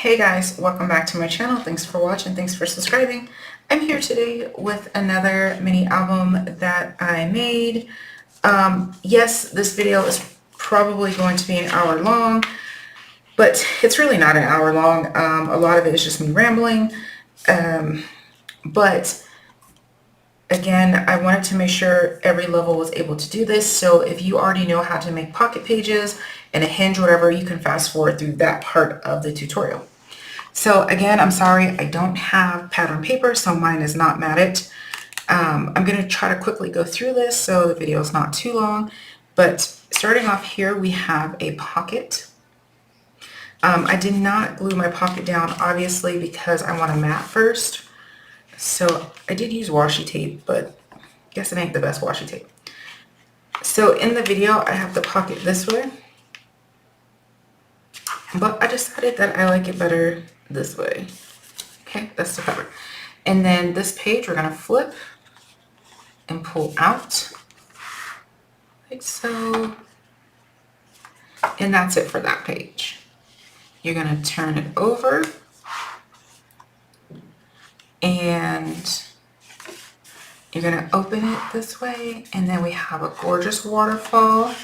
Hey guys, welcome back to my channel. Thanks for watching. Thanks for subscribing. I'm here today with another mini album that I made. Yes, this video is probably going to be an hour long, but it's really not an hour long. A lot of it is just me rambling. But again, I wanted to make sure every level was able to do this. So if you already know how to make pocket pages and a hinge, whatever, you can fast forward through that part of the tutorial. So again, I'm sorry, I don't have pattern paper, so mine is not matted. I'm going to try to quickly go through this so the video is not too long. But starting off here, we have a pocket. I did not glue my pocket down, obviously, because I want to mat first. So I did use washi tape, but I guess it ain't the best washi tape. So in the video, I have the pocket this way. But I decided that I like it better this way. Okay, that's the cover. And then this page we're going to flip and pull out like so. And that's it for that page. You're going to turn it over and you're going to open it this way. And then we have a gorgeous waterfall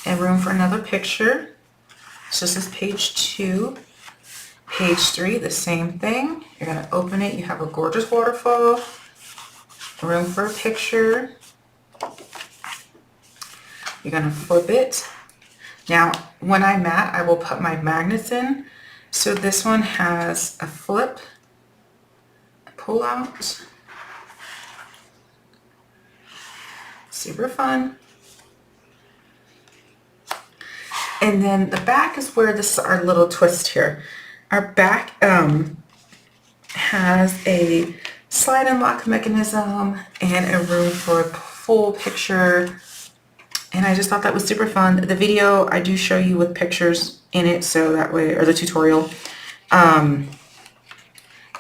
and room for another picture. So this is page 2. Page 3, the same thing. You're going to open it. You have a gorgeous waterfall, room for a picture. You're going to flip it. Now, when I mat, I will put my magnets in. So this one has a flip, pull out. Super fun. And then the back is where this is our little twist here. Our back has a slide and lock mechanism and a room for a full picture. And I just thought that was super fun. The video I do show you with pictures in it, so that way, or the tutorial,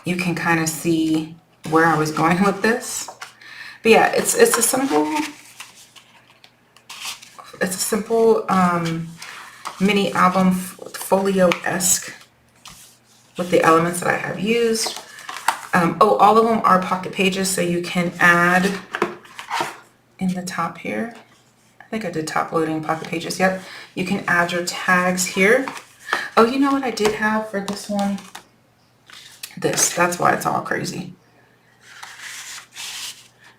you can kind of see where I was going with this. But yeah, it's a simple mini album, folio-esque, with the elements that I have used. All of them are pocket pages, so you can add in the top here. I think I did top loading pocket pages. Yep. You can add your tags here. Oh, you know what I did have for this one? That's why it's all crazy.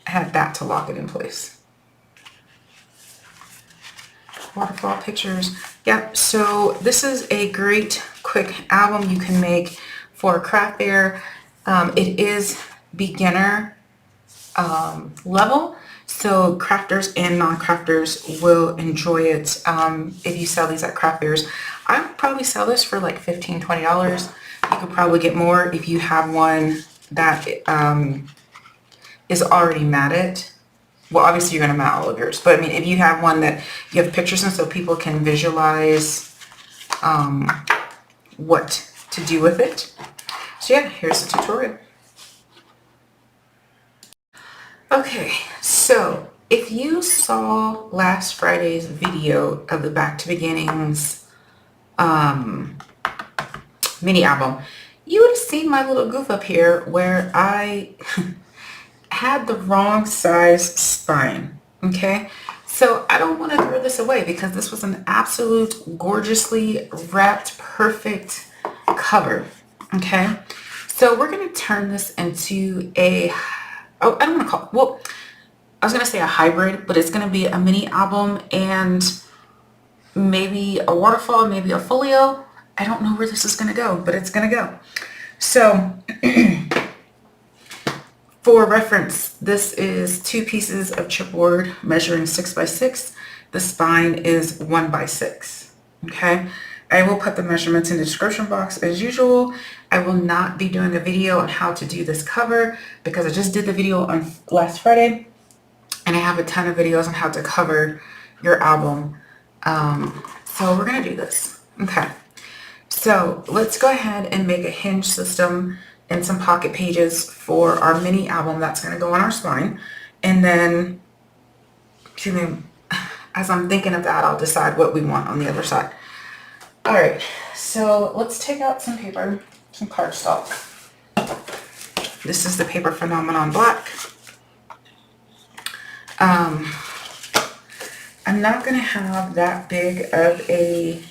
I had that to lock it in place. Waterfall pictures. Yep, so this is a great quick album you can make for a craft fair. It is beginner level, so crafters and non-crafters will enjoy it if you sell these at craft fairs. I would probably sell this for like $15, $20. You could probably get more if you have one that is already matted. Well, obviously you're going to mat all of yours, but I mean, if you have one that you have pictures in so people can visualize what to do with it. So yeah, here's the tutorial. Okay, so if you saw last Friday's video of the Back to Beginnings mini album, you would have seen my little goof up here where I had the wrong size spine. Okay, so I don't want to throw this away because this was an absolute gorgeously wrapped perfect cover. Okay, so we're going to turn this into a, oh, I don't want to call it, well, I was going to say a hybrid, but it's going to be a mini album and maybe a waterfall, maybe a folio. I don't know where this is going to go, but it's going to go. So for reference, this is 2 pieces of chipboard measuring 6 by 6. The spine is 1 by 6. Okay, I will put the measurements in the description box as usual. I will not be doing a video on how to do this cover because I just did the video on last Friday, and I have a ton of videos on how to cover your album. So we're gonna do this. Okay, so let's go ahead and make a hinge system and some pocket pages for our mini album that's going to go on our spine. And then, excuse me, as I'm thinking of that, I'll decide what we want on the other side. All right, so let's take out some paper. some cardstock. This is the Paper Phenomenon Black. I'm not going to have that big of a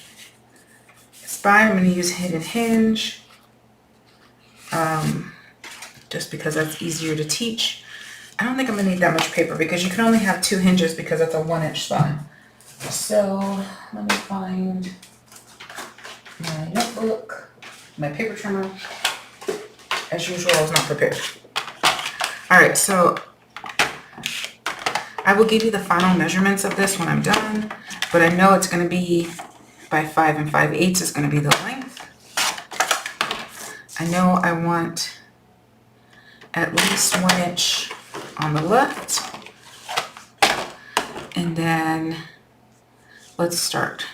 spine. I'm going to use Hidden Hinge, just because that's easier to teach. I don't think I'm going to need that much paper because you can only have 2 hinges because it's a 1-inch spine. So let me find my notebook, my paper trimmer. As usual, I was not prepared. All right, so I will give you the final measurements of this when I'm done, but I know it's going to be by 5 5/8 is going to be the length. I know I want at least 1 inch on the left, and then let's start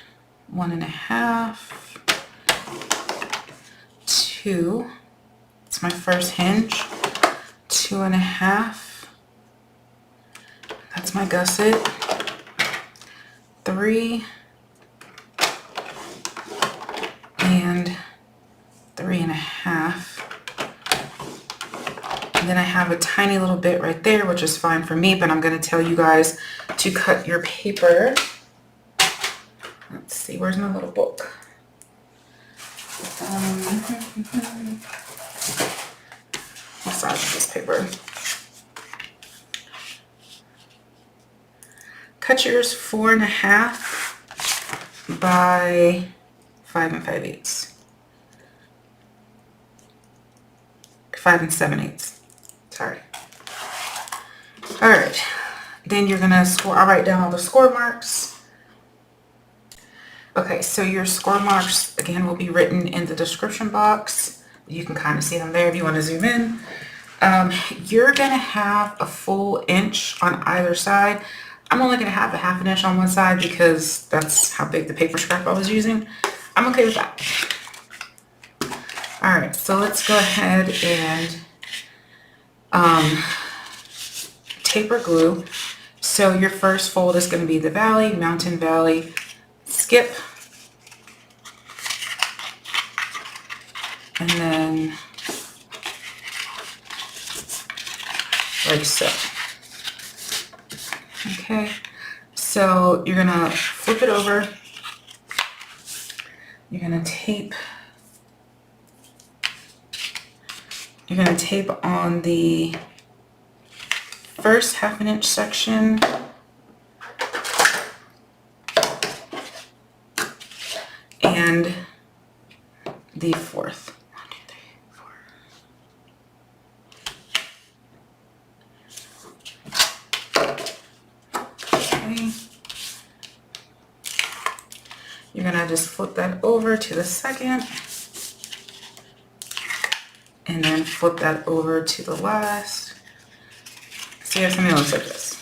1.5, 2. It's my first hinge. 2.5. That's my gusset. 3 and 3.5. And then I have a tiny little bit right there, which is fine for me, but I'm going to tell you guys to cut your paper. Let's see, where's my little book? What size is this paper? Cut yours 4.5 by 5 5/8. 5 7/8. Sorry. All right. Then you're gonna score. I'll write down all the score marks. Okay, so your score marks again will be written in the description box. You can kind of see them there if you want to zoom in. You're gonna have a full inch on either side. I'm only gonna have a 1/2 inch on one side because that's how big the paper scrap I was using. I'm okay with that. All right, so let's go ahead and taper glue. So your first fold is going to be the valley, mountain, valley, skip, and then like so. Okay, so you're going to flip it over. You're going to tape. You're going to tape on the first 1/2 inch section and the fourth. 1, 2, 3, 4. Okay. You're going to just flip that over to the second. And then flip that over to the last. So you have something that looks like this.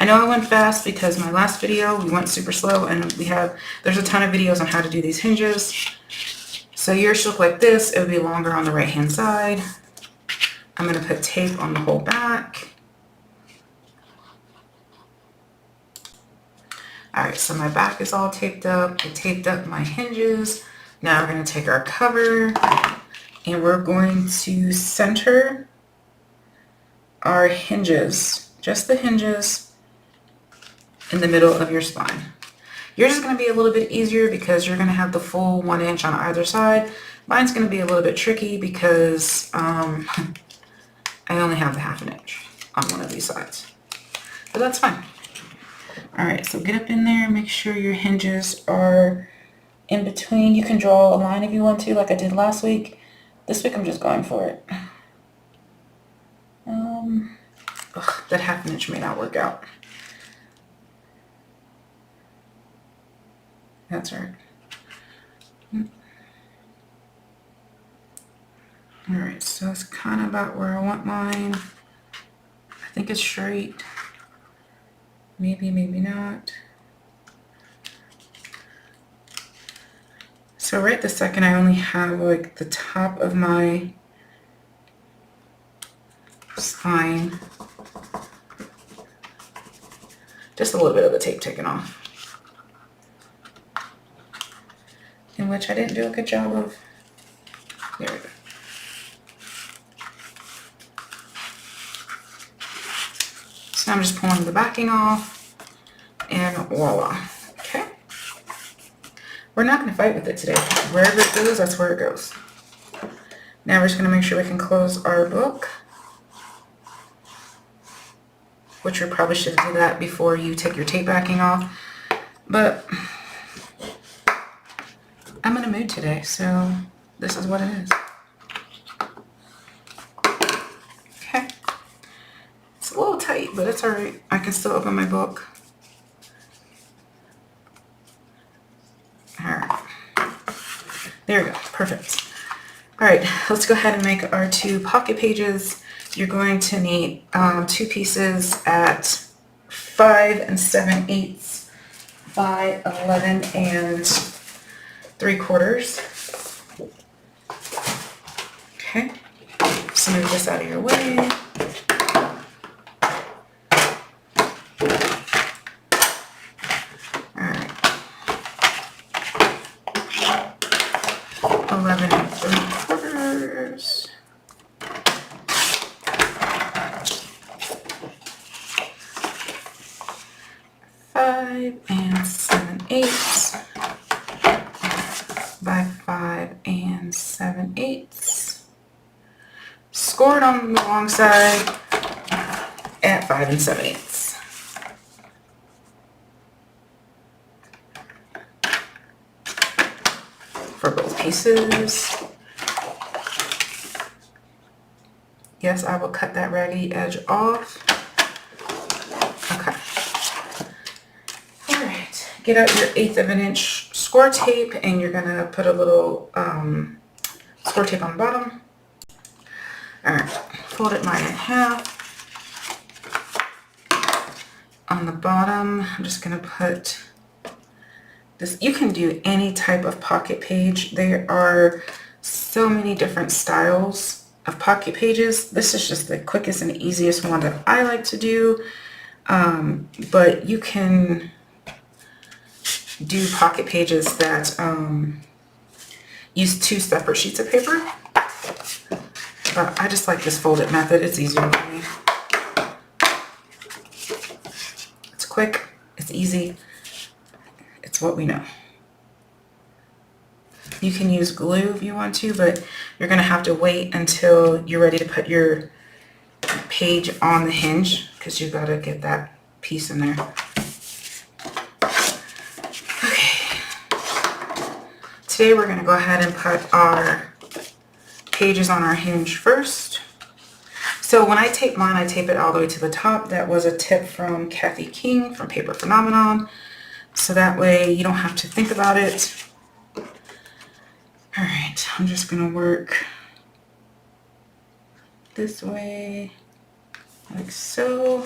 I know I went fast because my last video we went super slow, and there's a ton of videos on how to do these hinges. So yours should look like this. It would be longer on the right hand side. I'm going to put tape on the whole back. Alright, so my back is all taped up. I taped up my hinges. Now we're going to take our cover and we're going to center our hinges, just the hinges, in the middle of your spine. Yours is going to be a little bit easier because you're going to have the full 1 inch on either side. Mine's going to be a little bit tricky because I only have the 1/2 inch on one of these sides. But that's fine. Alright, so get up in there, make sure your hinges are in between. You can draw a line if you want to, like I did last week. This week I'm just going for it. That 1/2 inch may not work out. That's right. Alright, so it's kind of about where I want mine. I think it's straight. Maybe, maybe not. So right this second I only have like the top of my spine. Just a little bit of the tape taken off. In which I didn't do a good job of. There we go. I'm just pulling the backing off, and voila. Okay. We're not going to fight with it today. Wherever it goes, that's where it goes. Now we're just going to make sure we can close our book, which we probably should do that before you take your tape backing off. But I'm in a mood today, so this is what it is. Okay. It's a little tight, but it's all right. I can still open my book. All right. There we go. Perfect. All right, let's go ahead and make our 2 pocket pages. You're going to need 2 pieces at 5 7/8 by 11 3/4. Okay, just move this out of your way. All right, 11 3/4. 5 7/8 by 5 7/8. Scored on the long side at 5 7/8. For both pieces. Yes, I will cut that raggedy edge off. Okay. All right. Get out your 1/8 of an inch score tape, and you're gonna put a little score tape on the bottom. All right. Fold it mine in half. On the bottom, I'm just gonna put this. You can do any type of pocket page. There are so many different styles of pocket pages. This is just the quickest and easiest one that I like to do. But you can do pocket pages that use 2 separate sheets of paper. But I just like this folded method. It's easier for me. It's quick. It's easy. It's what we know. You can use glue if you want to, but you're going to have to wait until you're ready to put your page on the hinge, because you've got to get that piece in there. Okay. Today we're going to go ahead and put our pages on our hinge first. So when I tape mine, I tape it all the way to the top. That was a tip from Kathy King from Paper Phenomenon. So that way you don't have to think about it. All right, I'm just gonna work this way, like so.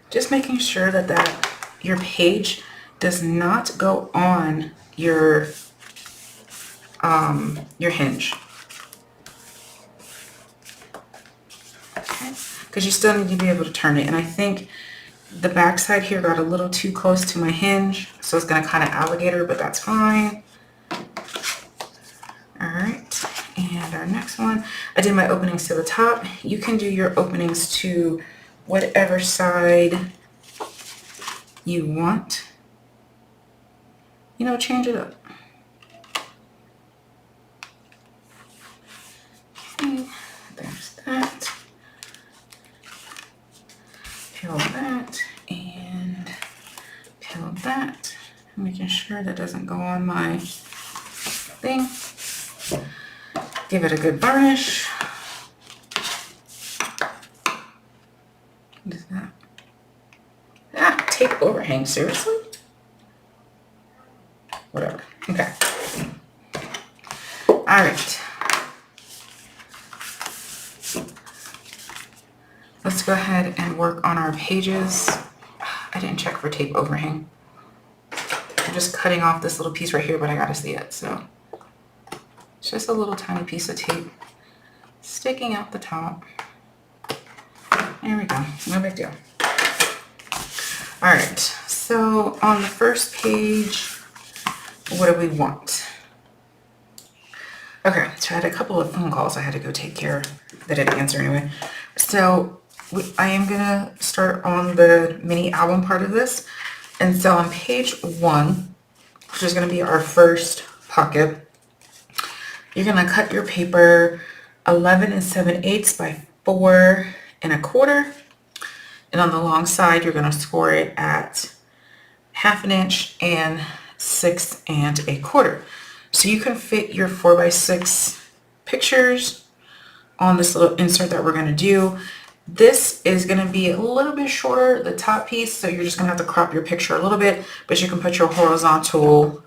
Just making sure that your page does not go on your hinge. Okay, because you still need to be able to turn it. And I think the back side here got a little too close to my hinge, so it's going to kind of alligator, but that's fine. All right, and our next one, I did my openings to the top. You can do your openings to whatever side you want. You know, change it up. Okay, there's that. Peel that and peel that. Making sure that doesn't go on my thing. Give it a good varnish. What is that? Ah, tape overhang, seriously? Whatever. Okay. All right. Let's go ahead and work on our pages. I didn't check for tape overhang. I'm just cutting off this little piece right here, but I gotta see it, so. It's just a little tiny piece of tape sticking out the top. There we go, no big deal. All right, so on the first page, what do we want? Okay, so I had a couple of phone calls I had to go take care of that I didn't answer anyway. So I am gonna start on the mini album part of this. And so on page 1, which is gonna be our first pocket, you're gonna cut your paper 11 7/8 by 4 1/4. And on the long side, you're gonna score it at 1/2 inch and 6 1/4. So you can fit your 4 by 6 pictures on this little insert that we're gonna do. This is gonna be a little bit shorter, the top piece, so you're just gonna have to crop your picture a little bit, but you can put your horizontal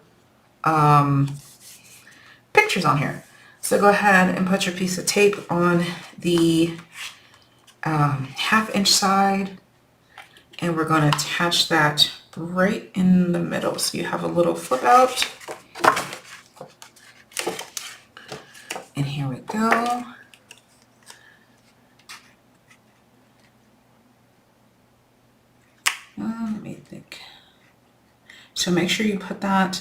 pictures on here. So go ahead and put your piece of tape on the 1/2 inch side, and we're going to attach that right in the middle. So you have a little flip out, and here we go. Let me think. So make sure you put that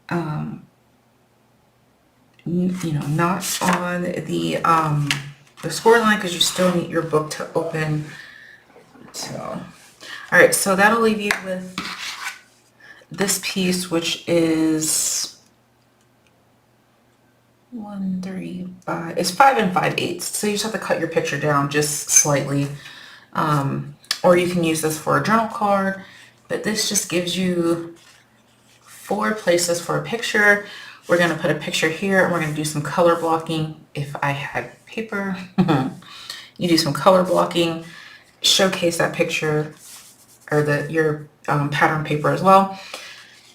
not on the score line, because you still need your book to open. So, all right, so that'll leave you with this piece, which is 1 3 5. It's 5 5/8. So you just have to cut your picture down just slightly, or you can use this for a journal card. But this just gives you 4 places for a picture. We're going to put a picture here, and we're going to do some color blocking. If I had paper, you do some color blocking, showcase that picture or your pattern paper as well.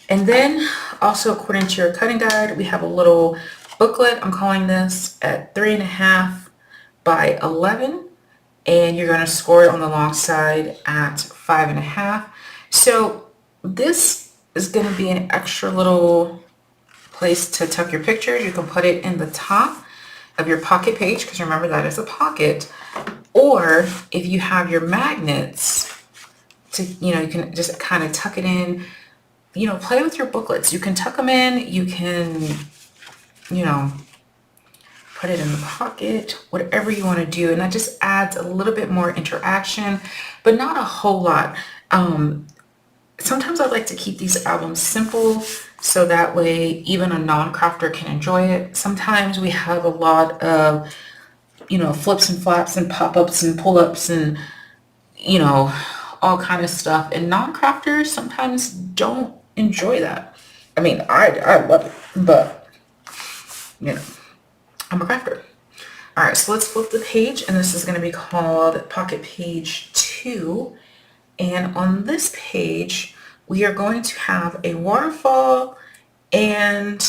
And then also, according to your cutting guide, we have a little booklet. I'm calling this at 3 1/2 by 11, and you're going to score it on the long side at 5 1/2. So this is going to be an extra little place to tuck your pictures. You can put it in the top of your pocket page, because remember, that is a pocket. Or if you have your magnets, you can just kind of tuck it in. Play with your booklets. You can tuck them in. You can, put it in the pocket, whatever you want to do. And that just adds a little bit more interaction, but not a whole lot. Sometimes I like to keep these albums simple, so that way even a non-crafter can enjoy it. Sometimes we have a lot of, flips and flaps and pop-ups and pull-ups and, all kind of stuff. And non-crafters sometimes don't enjoy that. I mean, I love it, but, I'm a crafter. All right, so let's flip the page, and this is going to be called Pocket Page 2. And on this page, we are going to have a waterfall and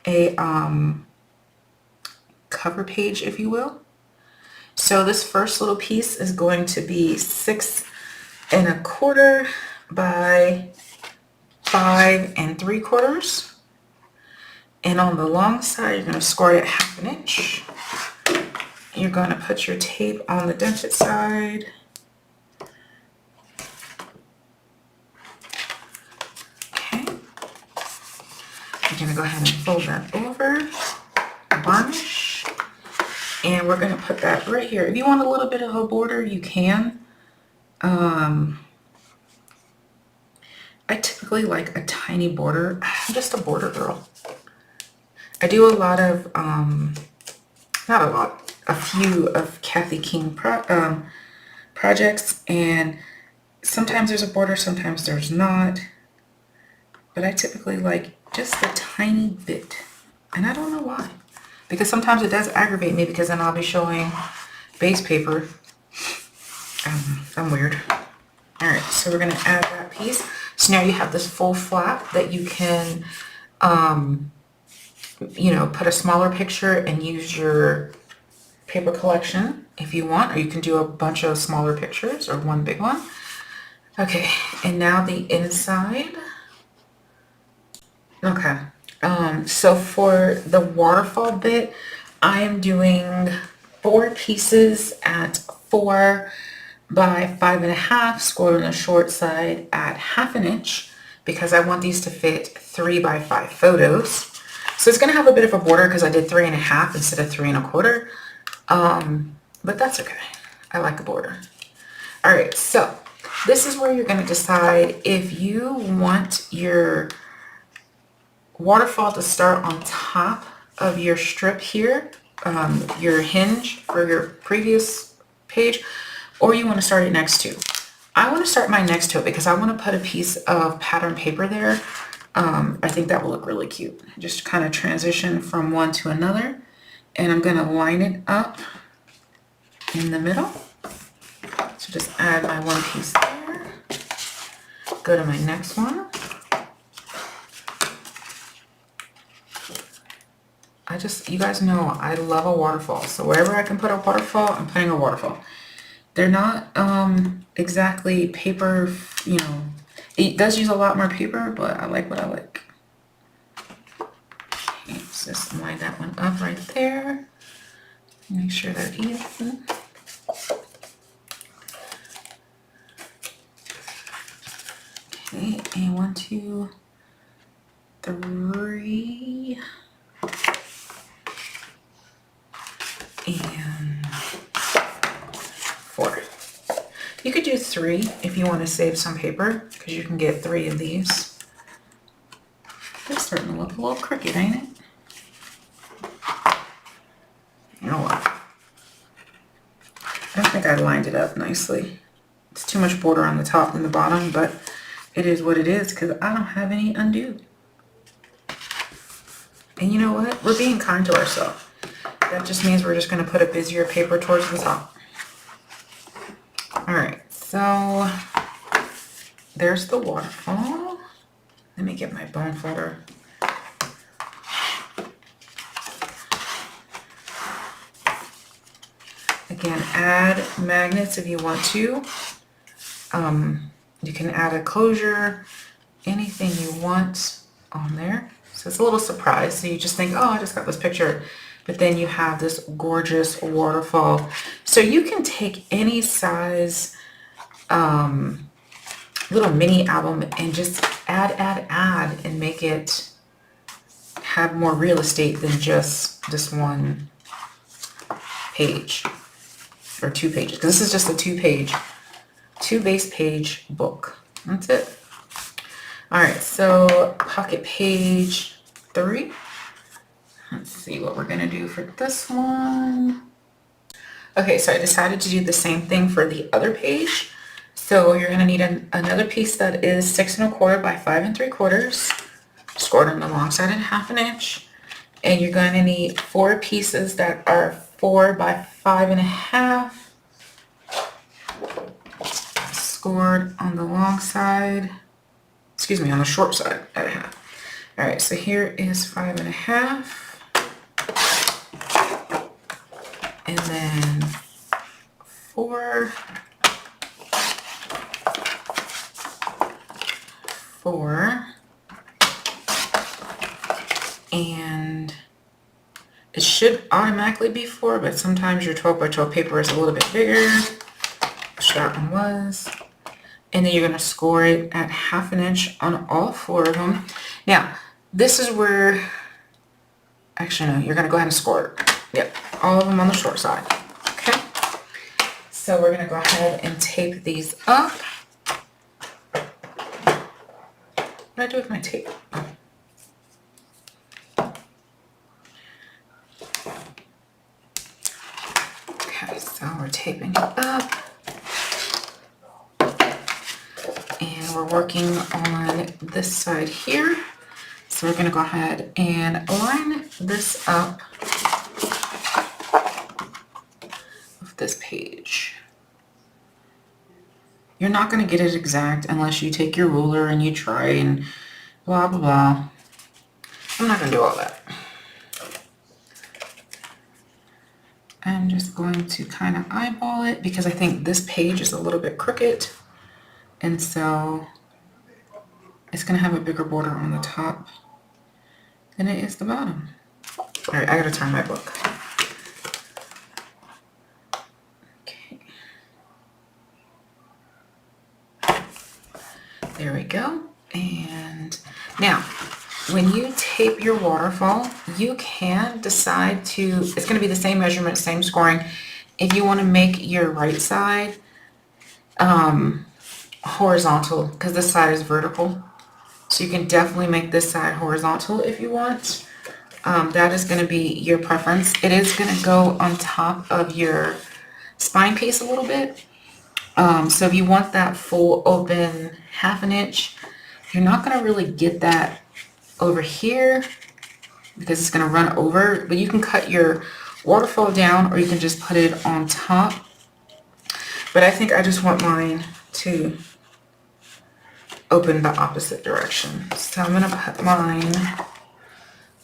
a cover page, if you will. So this first little piece is going to be 6 1/4 by 5 3/4. And on the long side, you're going to score it at 1/2 inch. You're going to put your tape on the dented side. Okay. You're going to go ahead and fold that over, varnish, and we're going to put that right here. If you want a little bit of a border, you can. I typically like a tiny border. I'm just a border girl. I do a lot of, a few of Kathy King projects, and sometimes there's a border, sometimes there's not. But I typically like just a tiny bit, and I don't know why. Because sometimes it does aggravate me, because then I'll be showing base paper. I'm weird. All right, so we're gonna add that piece. So now you have this full flap that you can, put a smaller picture and use your paper collection if you want, or you can do a bunch of smaller pictures or one big one. Okay, and now the inside. Okay, so for the waterfall bit, I am doing 4 pieces at 4 by 5 1/2, scored on the short side at 1/2 inch. because I want these to fit 3x5 photos. So it's gonna have a bit of a border because I did 3.5 instead of 3.25. But that's okay. I like a border. All right, so this is where you're gonna decide if you want your waterfall to start on top of your strip here, your hinge for your previous page, or you want to start it next to. I want to start mine next to it because I want to put a piece of pattern paper there. I think that will look really cute. Just kind of transition from one to another, and I'm going to line it up in the middle. So just add my one piece there. Go to my next one. You guys know I love a waterfall. So wherever I can put a waterfall, I'm putting a waterfall. They're not exactly paper, you know, it does use a lot more paper, but I like what I like. Okay, so just line that one up right there. Make sure they're even. Okay, and 1, 2, 3. And 4. You could do 3 if you want to save some paper, because you can get 3 of these. They're starting to look a little crooked, ain't it? You know what? I don't think I lined it up nicely. It's too much border on the top and the bottom, but it is what it is because I don't have any undo. And you know what? We're being kind to ourselves. That just means we're just going to put a busier paper towards the top. All right, so there's the waterfall. Let me get my bone folder. Again, add magnets if you want to. You can add a closure, anything you want on there. So it's a little surprise. So you just think, oh, I just got this picture. But then you have this gorgeous waterfall. So you can take any size little mini album and just add, and make it have more real estate than just this one page or 2 pages. Because this is just a 2 base page book. That's it. All right, so pocket page 3. Let's see what we're gonna do for this one. Okay, so I decided to do the same thing for the other page. So you're gonna need another piece that is 6 1/4 by 5 3/4. Scored on the long side at 1/2 inch. And you're gonna need 4 pieces that are 4 by 5 1/2. Scored on the long side. Excuse me, on the short side at 1/2. All right, so here is 5 1/2. And then 4, 4, and it should automatically be 4, but sometimes your 12 by 12 paper is a little bit bigger, which that one was. And then you're going to score it at 1/2 inch on all 4 of them. Now, this is where, actually no, you're going to go ahead and score it. Yep, all of them on the short side. Okay, so we're going to go ahead and tape these up. What do I do with my tape? Okay, so we're taping it up. And we're working on this side here. So we're going to go ahead and line this up with this page. You're not going to get it exact unless you take your ruler and you try and blah, blah, blah. I'm not going to do all that. I'm just going to kind of eyeball it because I think this page is a little bit crooked. And so it's going to have a bigger border on the top than it is the bottom. All right, I got to turn my book. Okay. There we go. And now, when you tape your waterfall, you can decide to, it's going to be the same measurement, same scoring. If you want to make your right side horizontal, because this side is vertical. So you can definitely make this side horizontal if you want. That is going to be your preference. It is going to go on top of your spine piece a little bit. So if you want that full open 1/2 inch, you're not going to really get that over here because it's going to run over, but you can cut your waterfall down or you can just put it on top. But I think I just want mine to open the opposite direction. So I'm going to put mine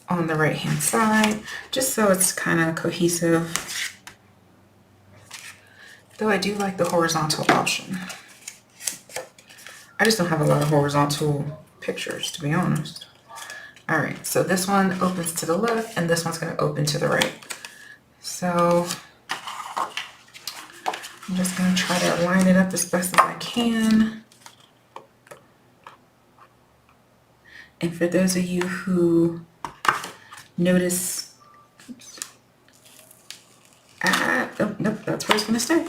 on the right hand side just so it's kind of cohesive. Though I do like the horizontal option. I just don't have a lot of horizontal pictures, to be honest. All right, so this one opens to the left and this one's going to open to the right. So I'm just going to try to line it up as best as I can. And for those of you who notice, oh, nope, that's where it's going to stay.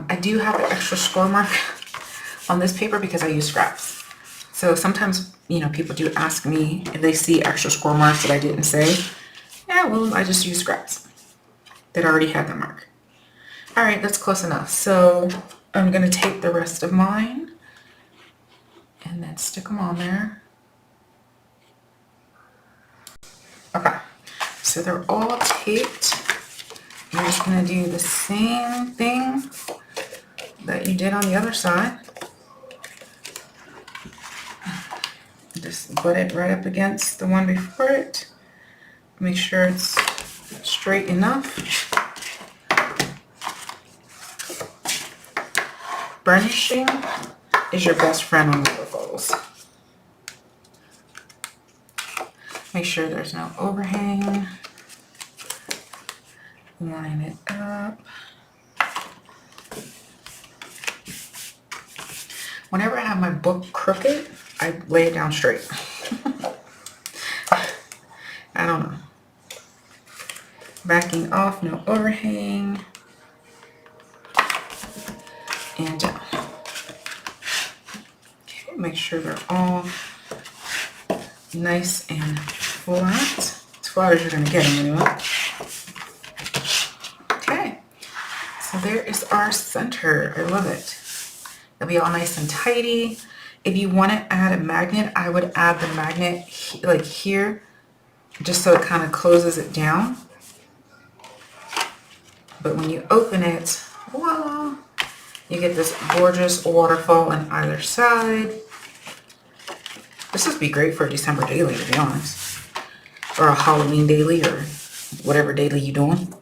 I do have an extra score mark on this paper because I use scraps. So sometimes, you know, people do ask me if they see extra score marks that I didn't say. Yeah, well, I just use scraps that already had the mark. All right, that's close enough. So I'm going to take the rest of mine and then stick them on there. Okay, so they're all taped. You're just going to do the same thing that you did on the other side. Just put it right up against the one before it. Make sure it's straight enough. Burnishing is your best friend on waterfalls. Make sure there's no overhang. Line it up. Whenever I have my book crooked, I lay it down straight. I don't know. Backing off, no overhang. And down. Okay, make sure they're all nice and flat. As flat as you're going to get them anyway. Okay, so there is our center. I love it. It'll be all nice and tidy. If you want to add a magnet, I would add the magnet like here, just so it kind of closes it down. But when you open it, voila, you get this gorgeous waterfall on either side. This would be great for a December daily, to be honest. Or a Halloween daily, or whatever daily you're doing.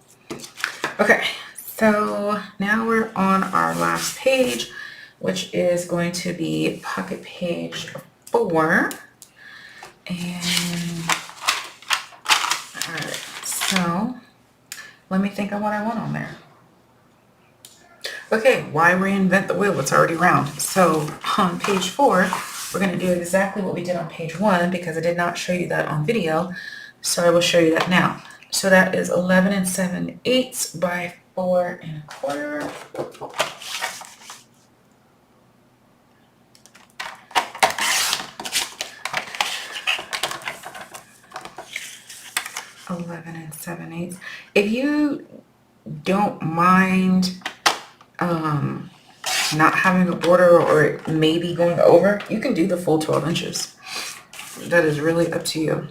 Okay, so now we're on our last page, which is going to be pocket page 4. And, all right, so let me think of what I want on there. Okay, why reinvent the wheel? It's already round. So on page 4, we're going to do exactly what we did on page 1 because I did not show you that on video. So I will show you that now. So that is 11 7/8 by 4 1/4. 11 7/8. If you don't mind not having a border or maybe going over, you can do the full 12 inches. That is really up to you.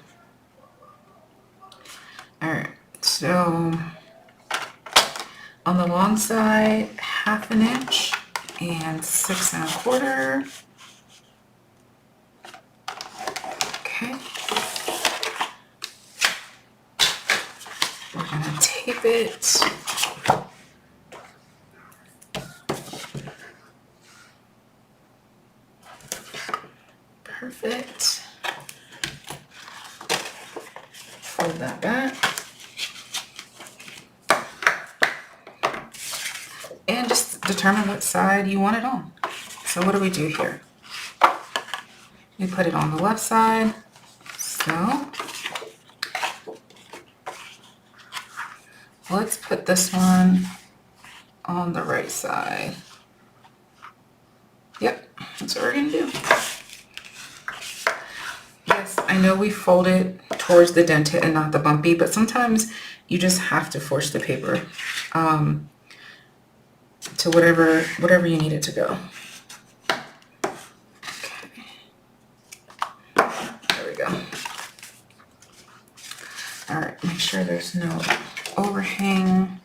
All right, so on the long side, 1/2 inch and 6 1/4. Okay. We're gonna tape it. Perfect. Fold that back. And just determine what side you want it on. So what do we do here? We put it on the left side. So let's put this one on the right side. Yep, that's what we're gonna do. Yes, I know we fold it towards the dented and not the bumpy, but sometimes you just have to force the paper to whatever you need it to go. Okay. There we go. All right, make sure there's no overhang.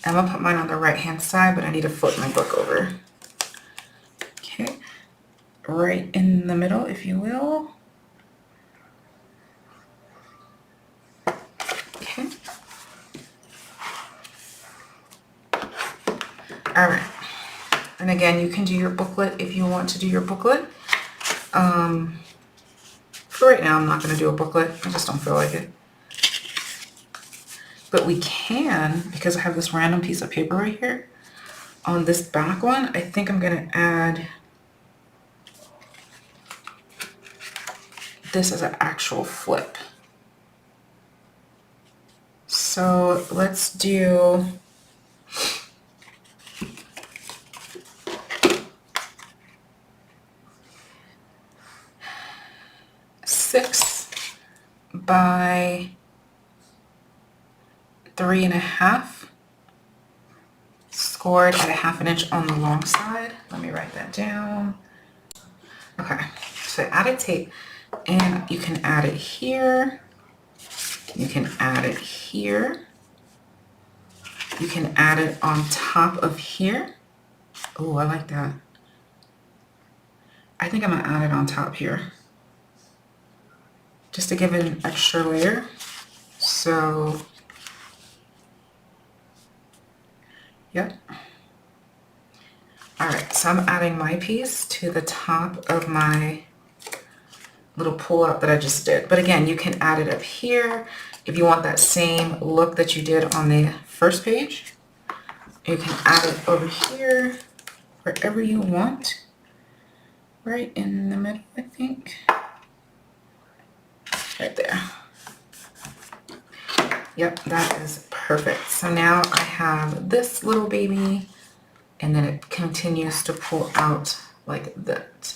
I'm gonna put mine on the right hand side, but I need to flip my book over. Okay, right in the middle, if you will. Okay. All right. And again, you can do your booklet if you want to do your booklet. For right now, I'm not gonna do a booklet. I just don't feel like it. But we can, because I have this random piece of paper right here, on this back one, I think I'm gonna add this as an actual flip. So let's do six by 3.5, scored at 1/2 inch on the long side. Let me write that down. Okay, so I added tape, and you can add it here. You can add it here. You can add it on top of here. Oh, I like that. I think I'm gonna add it on top here, just to give it an extra layer. So, yep. All right, so I'm adding my piece to the top of my little pull out that I just did. But again, you can add it up here if you want that same look that you did on the first page. You can add it over here, wherever you want. Right in the middle, I think. Right there. Yep, that is perfect. So now I have this little baby, and then it continues to pull out like that.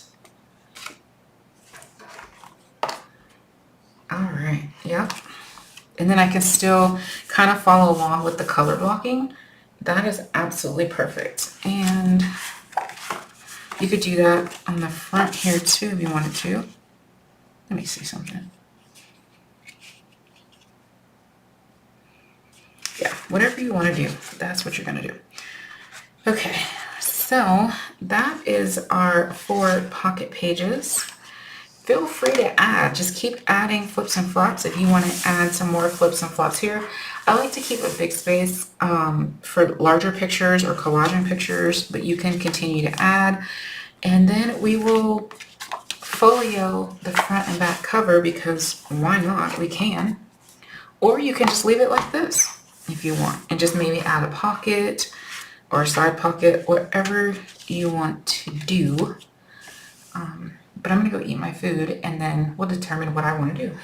All right, yep. And then I can still kind of follow along with the color blocking. That is absolutely perfect. And you could do that on the front here too if you wanted to. Let me see something. Yeah, whatever you want to do, that's what you're going to do. Okay, so that is our 4 pocket pages. Feel free to add, just keep adding flips and flops if you want to add some more flips and flops here. I like to keep a big space for larger pictures or collaging pictures, but you can continue to add. And then we will folio the front and back cover, because why not? We can. Or you can just leave it like this if you want, and just maybe add a pocket or a side pocket, whatever you want to do. But I'm gonna go eat my food, and then we'll determine what I want to do.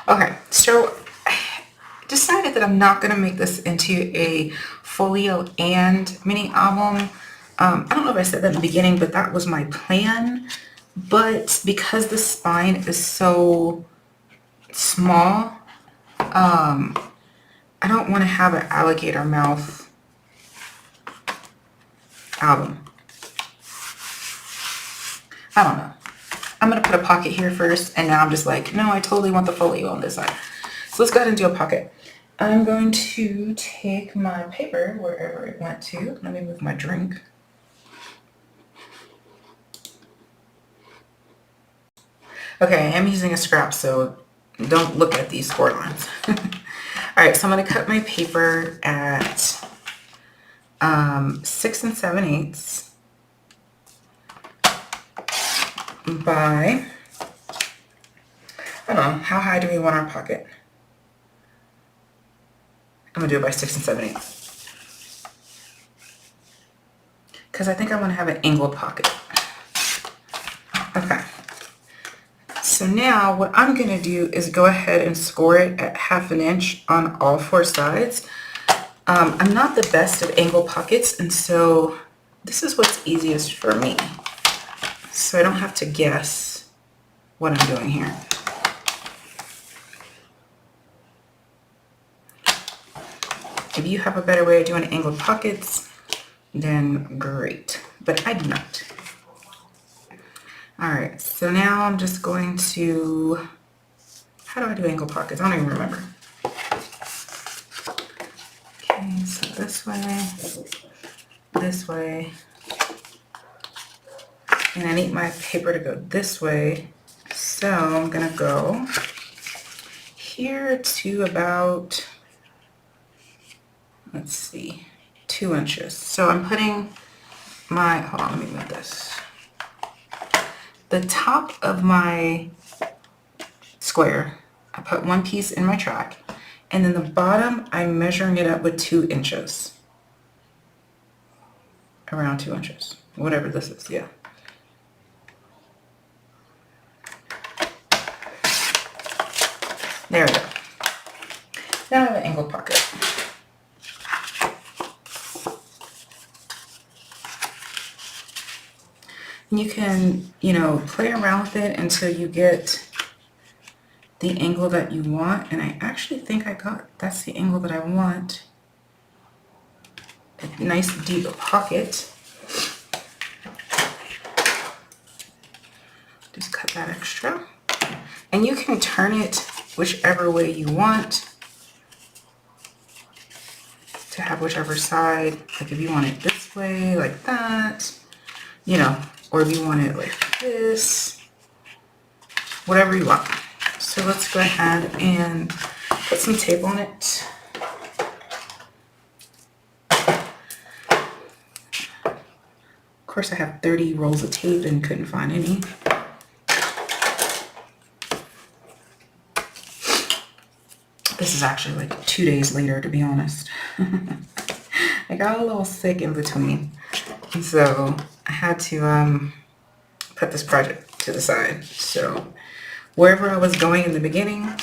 Okay, so I decided that I'm not gonna make this into a folio and mini album. I don't know if I said that in the beginning, but that was my plan. But because the spine is so small, I don't want to have an alligator mouth album. I don't know. I'm going to put a pocket here first, and now I'm just like, no, I totally want the folio on this side. So let's go ahead and do a pocket. I'm going to take my paper wherever it went to. Let me move my drink. Okay, I'm using a scrap, so don't look at these score lines. All right, so I'm going to cut my paper at 6 7/8 by, I don't know, how high do we want our pocket? I'm gonna do it by 6 7/8. Because I think I want to have an angled pocket. Okay. So now what I'm going to do is go ahead and score it at 1/2 inch on all 4 sides. I'm not the best at angled pockets, and so this is what's easiest for me. So I don't have to guess what I'm doing here. If you have a better way of doing angled pockets, then great, but I do not. All right, so now I'm just going to, how do I do angled pockets? I don't even remember. Okay, so this way, and I need my paper to go this way. So I'm gonna go here to about, let's see, 2 inches. So I'm putting my, hold on, let me move this. The top of my square, I put 1 piece in my track, and then the bottom, I'm measuring it up with 2 inches. Around 2 inches, whatever this is, yeah. There we go. Now I have an angled pocket. And you can, you know, play around with it until you get the angle that you want. And I actually think that's the angle that I want. A nice deep pocket. Just cut that extra. And you can turn it whichever way you want to have whichever side. Like if you want it this way, like that, you know, or if you want it like this, whatever you want. So let's go ahead and put some tape on it. Of course, I have 30 rolls of tape and couldn't find any. This is actually like 2 days later, to be honest. I got a little sick in between, and so I had to put this project to the side. So wherever I was going in the beginning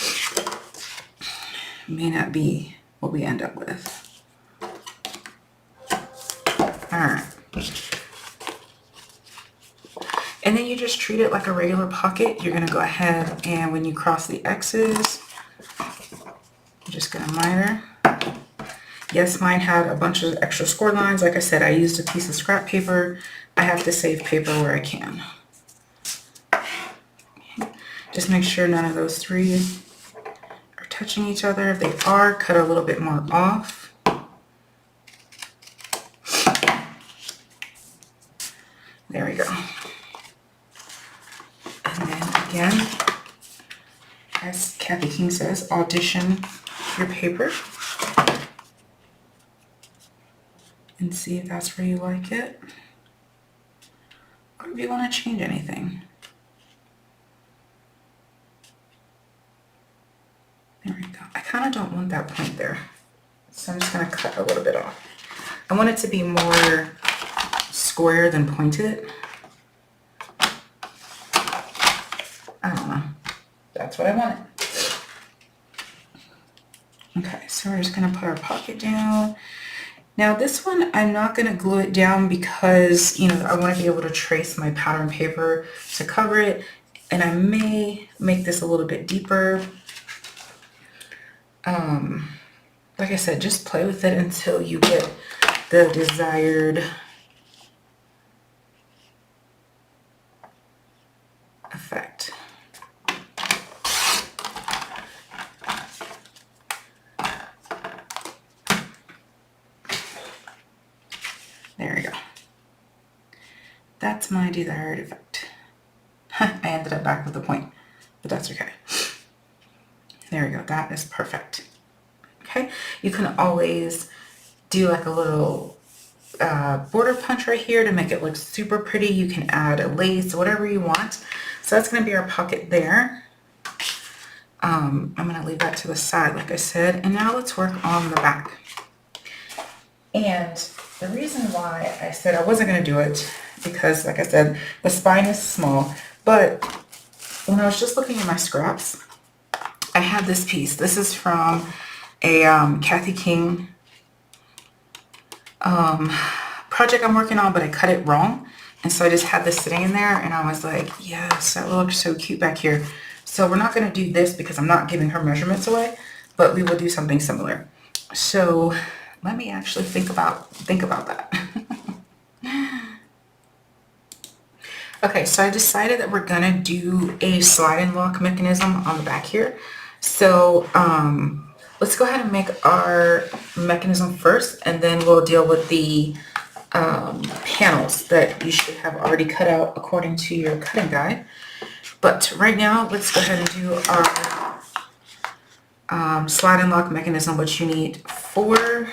may not be what we end up with. All right. And then you just treat it like a regular pocket. You're gonna go ahead and when you cross the X's, I'm just gonna miter. Yes, mine had a bunch of extra score lines. Like I said, I used a piece of scrap paper. I have to save paper where I can. Okay. Just make sure none of those 3 are touching each other. If they are, cut a little bit more off. There we go. And then again, as Kathy King says, audition your paper and see if that's where you like it, or if you want to change anything. There we go. I kind of don't want that point there, so I'm just going to cut a little bit off. I want it to be more square than pointed. I don't know. That's what I wanted. Okay, so we're just going to put our pocket down. Now this one, I'm not going to glue it down because, you know, I want to be able to trace my pattern paper to cover it. And I may make this a little bit deeper. Like I said, just play with it until you get the desired effect. There we go. That's my desired effect. I ended up back with the point, but that's okay. There we go. That is perfect. Okay. You can always do like a little border punch right here to make it look super pretty. You can add a lace, whatever you want. So that's going to be our pocket there. I'm gonna leave that to the side, like I said, and now let's work on the back. And the reason why I said I wasn't gonna do it, because like I said, the spine is small, but when I was just looking at my scraps, I had this piece. This is from a Kathy King project I'm working on, but I cut it wrong. And so I just had this sitting in there and I was like, yes, that looks so cute back here. So we're not gonna do this because I'm not giving her measurements away, but we will do something similar. So let me actually think about that. Okay, so I decided that we're gonna do a slide and lock mechanism on the back here. So let's go ahead and make our mechanism first, and then we'll deal with the panels that you should have already cut out according to your cutting guide. But right now, let's go ahead and do our slide and lock mechanism, which you need 4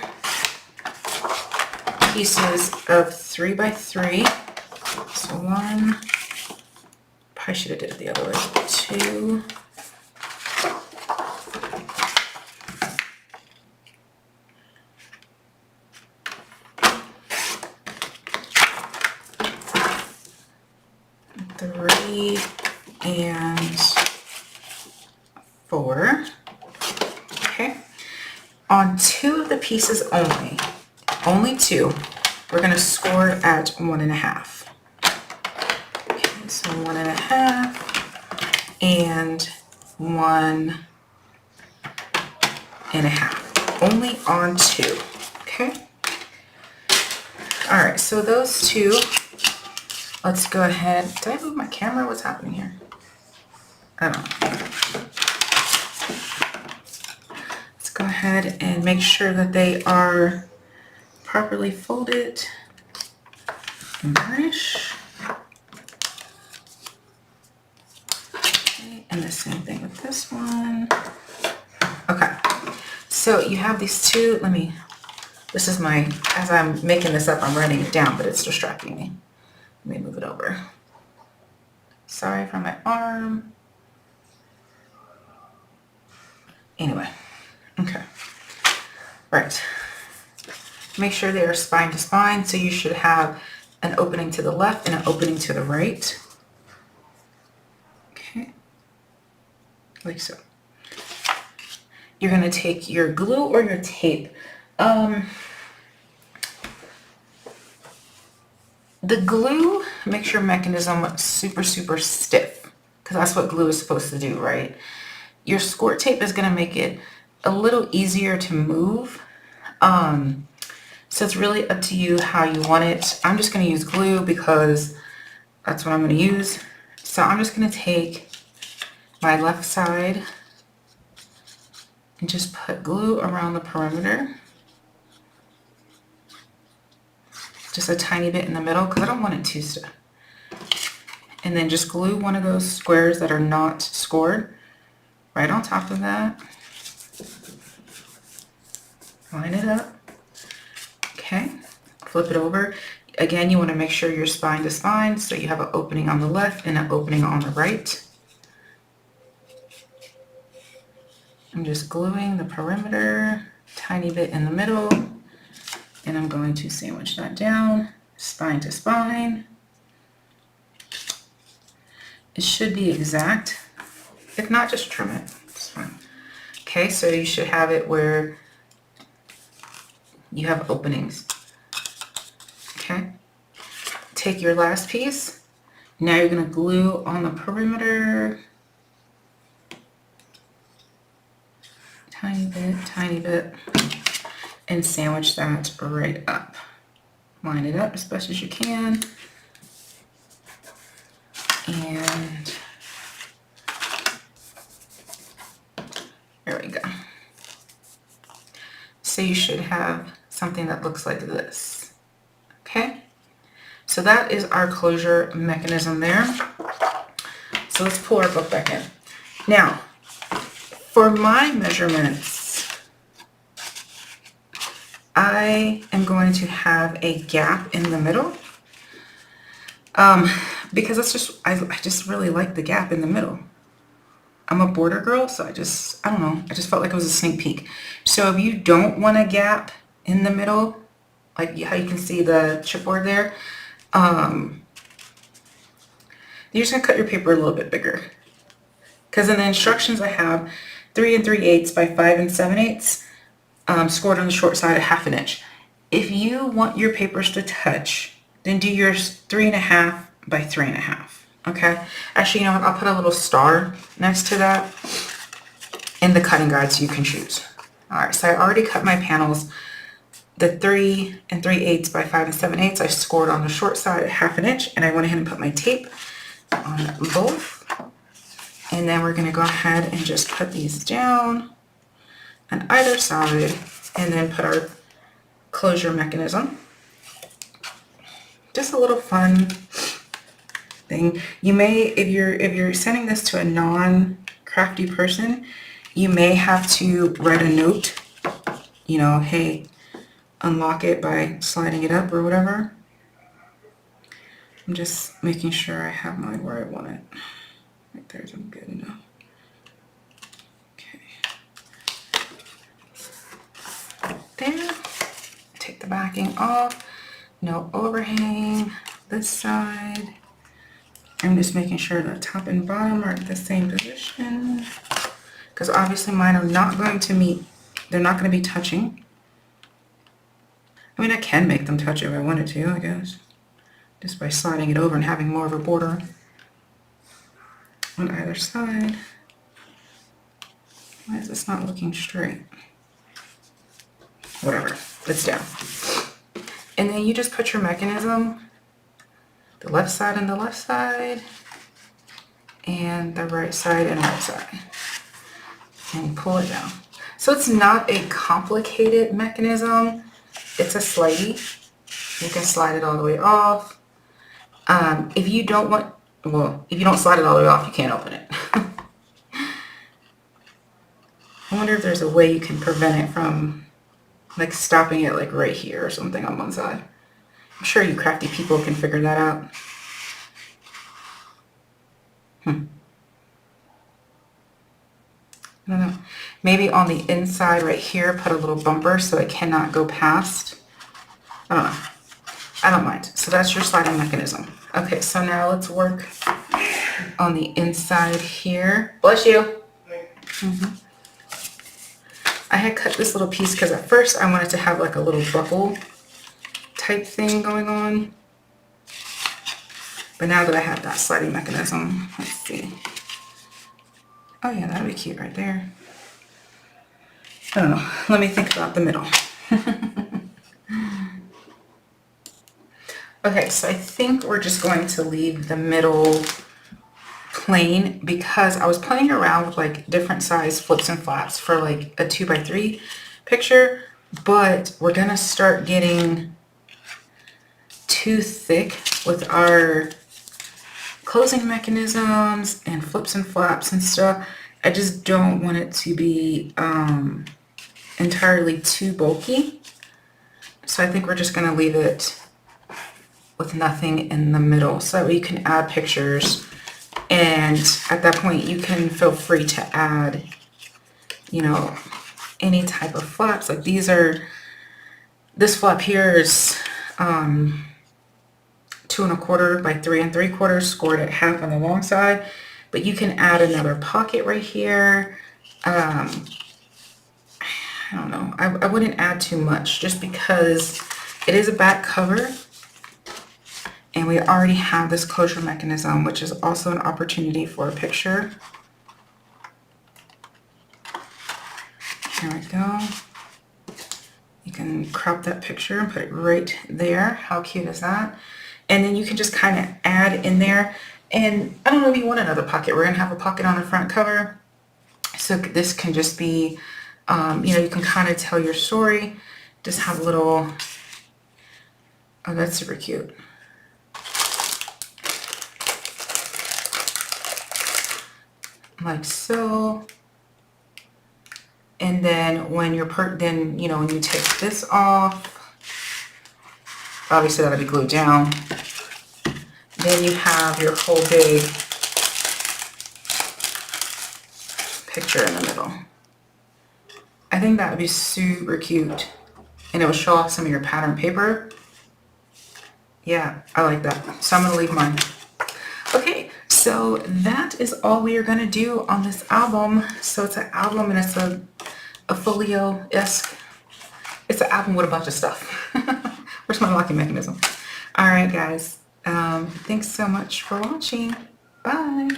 pieces of 3x3. So 1, probably should have did it the other way, 2, 3, and 4. Okay. On 2 of the pieces only 2, we're going to score at 1.5. Okay, so 1.5 and 1.5. Only on 2. Okay. All right. So those 2. Let's go ahead. Did I move my camera? What's happening here? I don't know. Let's go ahead and make sure that they are properly folded and burnish. Okay, and the same thing with this one. Okay, so you have these 2. This is my, as I'm making this up, I'm writing it down, but it's distracting me. Let me move it over. Sorry for my arm. Anyway, okay. Right. Make sure they are spine to spine, so you should have an opening to the left and an opening to the right. Okay. Like so. You're going to take your glue or your tape. The glue makes your mechanism super, super stiff, because that's what glue is supposed to do, right? Your squirt tape is going to make it a little easier to move. So it's really up to you how you want it. I'm just going to use glue because that's what I'm going to use. So I'm just going to take my left side and just put glue around the perimeter. Just a tiny bit in the middle because I don't want it too stiff. And then just glue one of those squares that are not scored right on top of that. Line it up. Okay, flip it over. Again, you want to make sure you're spine to spine, so you have an opening on the left and an opening on the right. I'm just gluing the perimeter, tiny bit in the middle, and I'm going to sandwich that down, spine to spine. It should be exact. If not, just trim it. It's fine. Okay, so you should have it where you have openings. Okay. Take your last piece. Now you're going to glue on the perimeter. Tiny bit. And sandwich that right up. Line it up as best as you can. And there we go. So you should have something that looks like this. Okay? So that is our closure mechanism there. So let's pull our book back in. Now, for my measurements, I am going to have a gap in the middle. Because that's just, I just really like the gap in the middle. I'm a border girl, so I don't know, I just felt like it was a sneak peek. So if you don't want a gap in the middle, like how you can see the chipboard there, you're just gonna cut your paper a little bit bigger. Because in the instructions I have 3 3/8 by 5 7/8, scored on the short side 1/2 inch. If you want your papers to touch, then do yours 3.5 by 3.5. Okay. Actually, you know what? I'll put a little star next to that in the cutting guide so you can choose. All right. So I already cut my panels. The 3 3/8 by 5 7/8. I scored on the short side 1/2 inch, and I went ahead and put my tape on both. And then we're going to go ahead and just put these down on either side, and then put our closure mechanism. Just a little fun thing. You may, if you're sending this to a non-crafty person, you may have to write a note, you know, hey, unlock it by sliding it up or whatever. I'm just making sure I have mine where I want it. Right there's good enough. Okay. There. Take the backing off. No overhang. This side. I'm just making sure the top and bottom are at the same position, because obviously mine are not going to meet. They're not going to be touching. I mean, I can make them touch if I wanted to, I guess, just by sliding it over and having more of a border on either side. Why is this not looking straight? Whatever, it's down. And then you just put your mechanism, the left side and the left side, and the right side and right side, and pull it down. So it's not a complicated mechanism. It's a slidey. You can slide it all the way off. If you don't want, well, if you don't slide it all the way off, you can't open it. I wonder if there's a way you can prevent it from like stopping it like right here or something on one side. I'm sure you crafty people can figure that out. I don't know. Maybe on the inside right here, put a little bumper so it cannot go past. I don't know. I don't mind. So that's your sliding mechanism. Okay, so now let's work on the inside here. Bless you. I had cut this little piece because at first I wanted to have like a little buckle type thing going on. But now that I have that sliding mechanism, let's see. Oh yeah, that'd be cute right there. I don't know. Let me think about the middle. Okay, so I think we're just going to leave the middle plain because I was playing around with like different size flips and flaps for like a 2x3 picture, but we're gonna start getting too thick with our closing mechanisms and flips and flaps and stuff. I just don't want it to be entirely too bulky. So I think we're just gonna leave it with nothing in the middle so that way you can add pictures, and at that point you can feel free to add, you know, any type of flaps. Like these are, this flap here is 2 1/4 by 3 3/4, scored at 1/2 on the long side, but you can add another pocket right here. I don't know, I wouldn't add too much just because it is a back cover. And we already have this closure mechanism, which is also an opportunity for a picture. Here we go. You can crop that picture and put it right there. How cute is that? And then you can just kind of add in there. And I don't know if you want another pocket. We're going to have a pocket on the front cover. So this can just be, you know, you can kind of tell your story. Just have a little, oh, that's super cute. Like so. And then when you're then, you know, when you take this off, obviously that'll be glued down. Then you have your whole big picture in the middle. I think that would be super cute. And it will show off some of your pattern paper. Yeah, I like that. So I'm gonna leave mine. Okay, so that is all we are gonna do on this album. So it's an album and it's a folio-esque. It's an album with a bunch of stuff. Where's my locking mechanism? All right, guys. Thanks so much for watching. Bye.